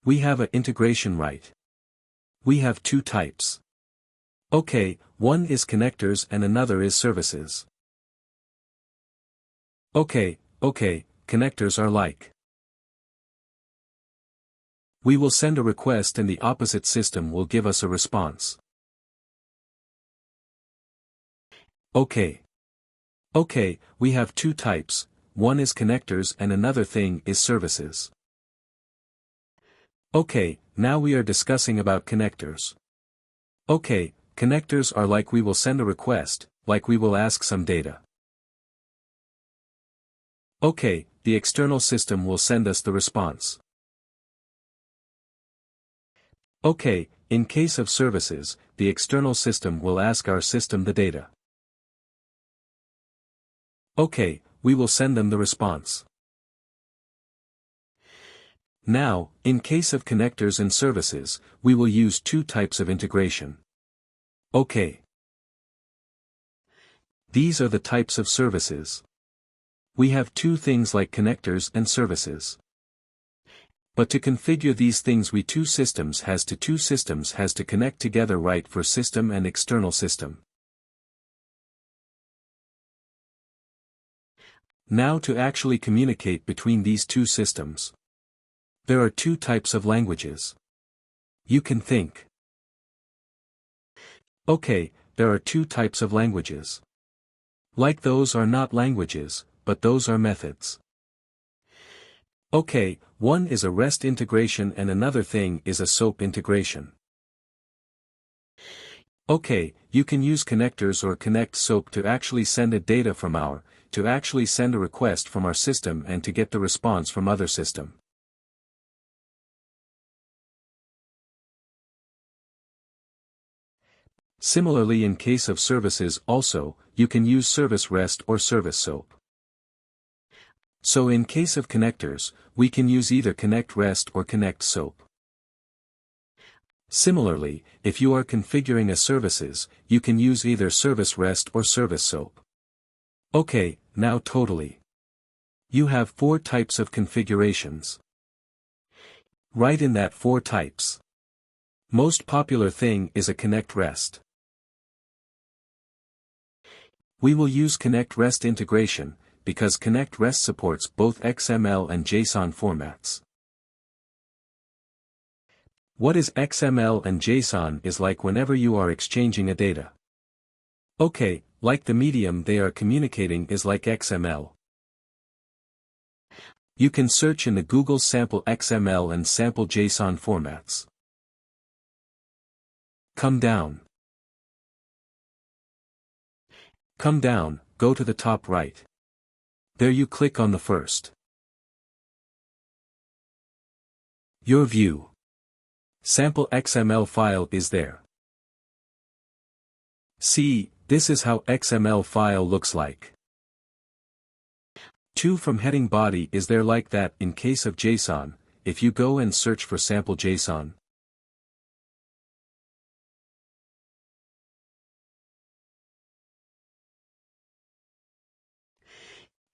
We have a integration right. We have two types. Okay, one is connectors and another is services. Okay, connectors are like. We will send a request and the opposite system will give us a response. Okay, we have two types, one is connectors and another thing is services. Okay, now we are discussing about connectors. Okay, connectors are like we will send a request, like we will ask some data. Okay, the external system will send us the response. Okay, in case of services, the external system will ask our system the data. Okay, we will send them the response. Now, in case of connectors and services, we will use two types of integration. Okay. These are the types of services. We have two things like connectors and services. But to configure these things two systems has to connect together right for system and external system. Now to actually communicate between these two systems. There are two types of languages. You can think. Okay, there are two types of languages. Like those are not languages, but those are methods. Okay, one is a REST integration and another thing is a SOAP integration. Okay, you can use connectors or connect SOAP to actually send a data from to actually send a request from our system and to get the response from other system. Similarly in case of services also, you can use service REST or service SOAP. So in case of connectors, we can use either connect REST or connect SOAP. Similarly, if you are configuring a services, you can use either service REST or service SOAP. Okay, now totally. You have 4 types of configurations. Write in that 4 types. Most popular thing is a connect REST. We will use connect REST integration, because connect REST supports both XML and JSON formats. What is XML and JSON is like whenever you are exchanging a data. Okay, like the medium they are communicating is like XML. You can search in the Google sample XML and sample JSON formats. Come down. Come down, go to the top right. There you click on the first. Your view. Sample XML file is there. See, this is how XML file looks like. 2 from heading body is there like that in case of JSON, if you go and search for sample JSON.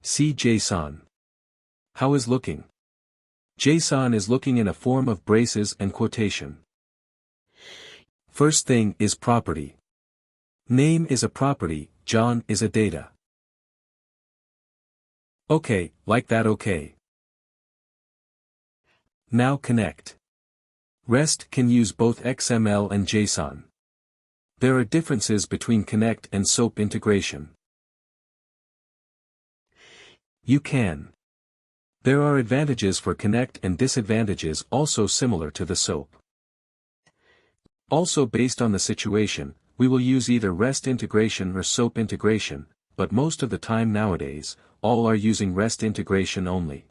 See JSON. How is looking? JSON is looking in a form of braces and quotation. First thing is property. Name is a property, John is a data. Okay, like that okay. Now connect. REST can use both XML and JSON. There are differences between connect and SOAP integration. You can. There are advantages for connect and disadvantages also similar to the SOAP. Also based on the situation, we will use either REST integration or SOAP integration, but most of the time nowadays, all are using REST integration only.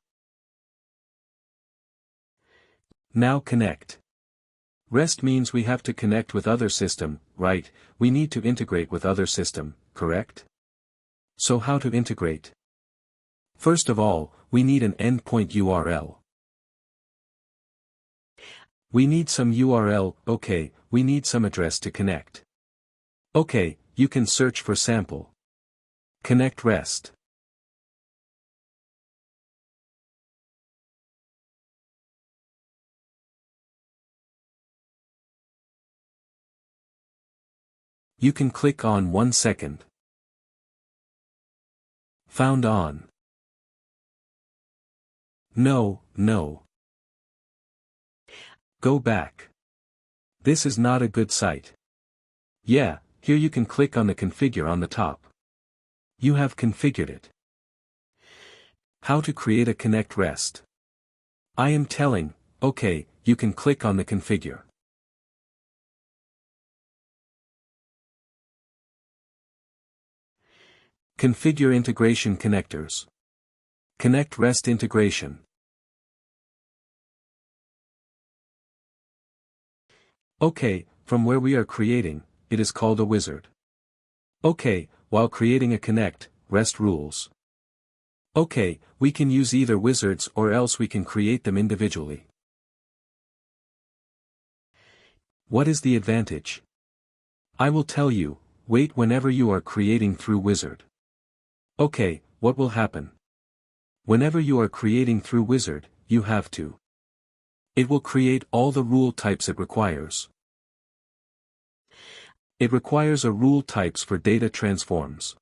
Now connect. REST means we have to connect with other system, right? We need to integrate with other system, correct? So how to integrate? First of all, we need an endpoint URL. We need some URL, okay, we need some address to connect. Okay, you can search for sample. Connect REST. You can click on 1 second. Found on. No. Go back. This is not a good site. Yeah, here you can click on the configure on the top. You have configured it. How to create a connect REST. I am telling, okay, you can click on the configure. Configure integration connectors. Connect REST integration. Okay, from where we are creating, it is called a wizard. Okay, while creating a connect, REST rules. Okay, we can use either wizards or else we can create them individually. What is the advantage? I will tell you, wait whenever you are creating through wizard. Okay, what will happen? Whenever you are creating through wizard, you have to. It will create all the rule types it requires. It requires a rule types for data transforms.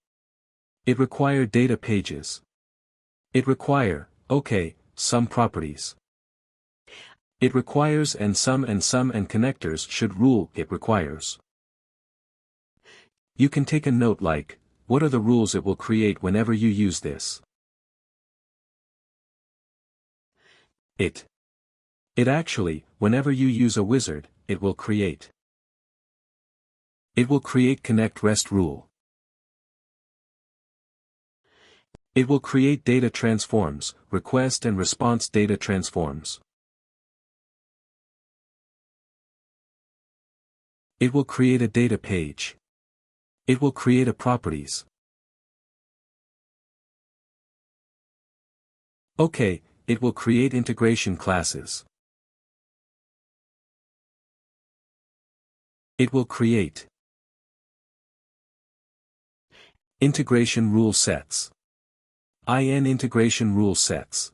It require data pages. It require, okay, some properties. It requires and some and connectors should rule it requires. You can take a note like, what are the rules it will create whenever you use this? It actually, whenever you use a wizard, it will create. It will create connect REST rule. It will create data transforms, request and response data transforms. It will create a data page. It will create a properties. Okay, it will create integration classes. It will create integration rule sets. Integration rule sets.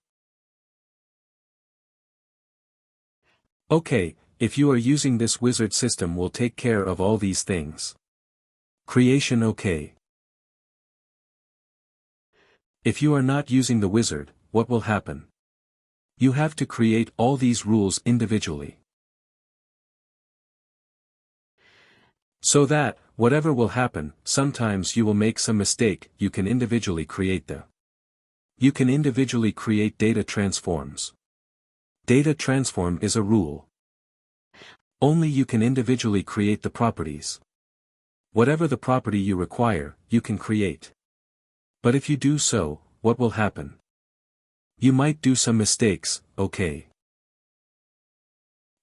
Okay, if you are using this wizard system will take care of all these things. Creation okay. If you are not using the wizard, what will happen? You have to create all these rules individually. So that, whatever will happen, sometimes you will make some mistake, you can individually create the. You can individually create data transforms. Data transform is a rule. Only you can individually create the properties. Whatever the property you require, you can create. But if you do so, what will happen? You might do some mistakes, okay.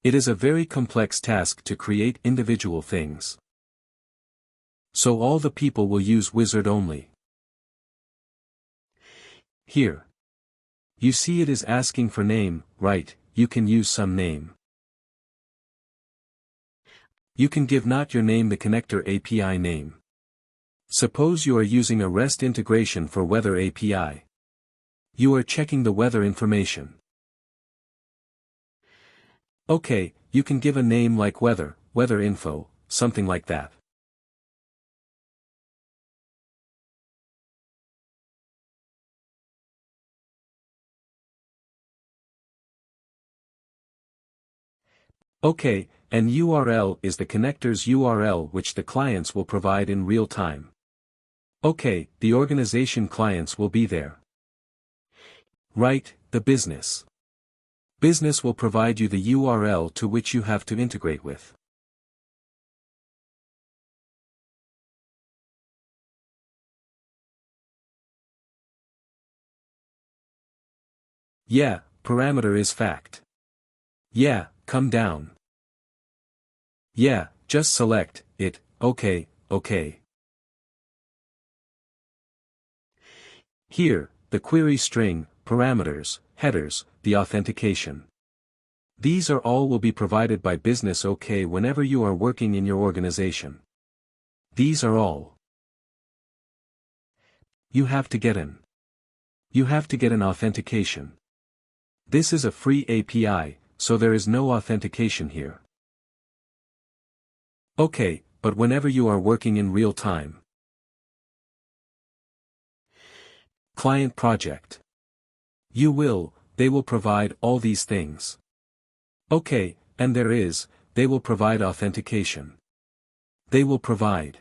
It is a very complex task to create individual things. So all the people will use wizard only. Here. You see it is asking for name, right, you can use some name. You can give not your name the connector API name. Suppose you are using a REST integration for weather API. You are checking the weather information. Okay, you can give a name like weather info, something like that. Okay, and URL is the connector's URL which the clients will provide in real time. Okay, the organization clients will be there. Right, the business. Business will provide you the URL to which you have to integrate with. Yeah, parameter is fact. Yeah, come down. Yeah, just select it, okay. Here, the query string, parameters, headers, the authentication. These are all will be provided by business okay whenever you are working in your organization. These are all. You have to get in. You have to get an authentication. This is a free API, so there is no authentication here. Okay, but whenever you are working in real time. Client project. They will provide all these things. Okay, and they will provide authentication. They will provide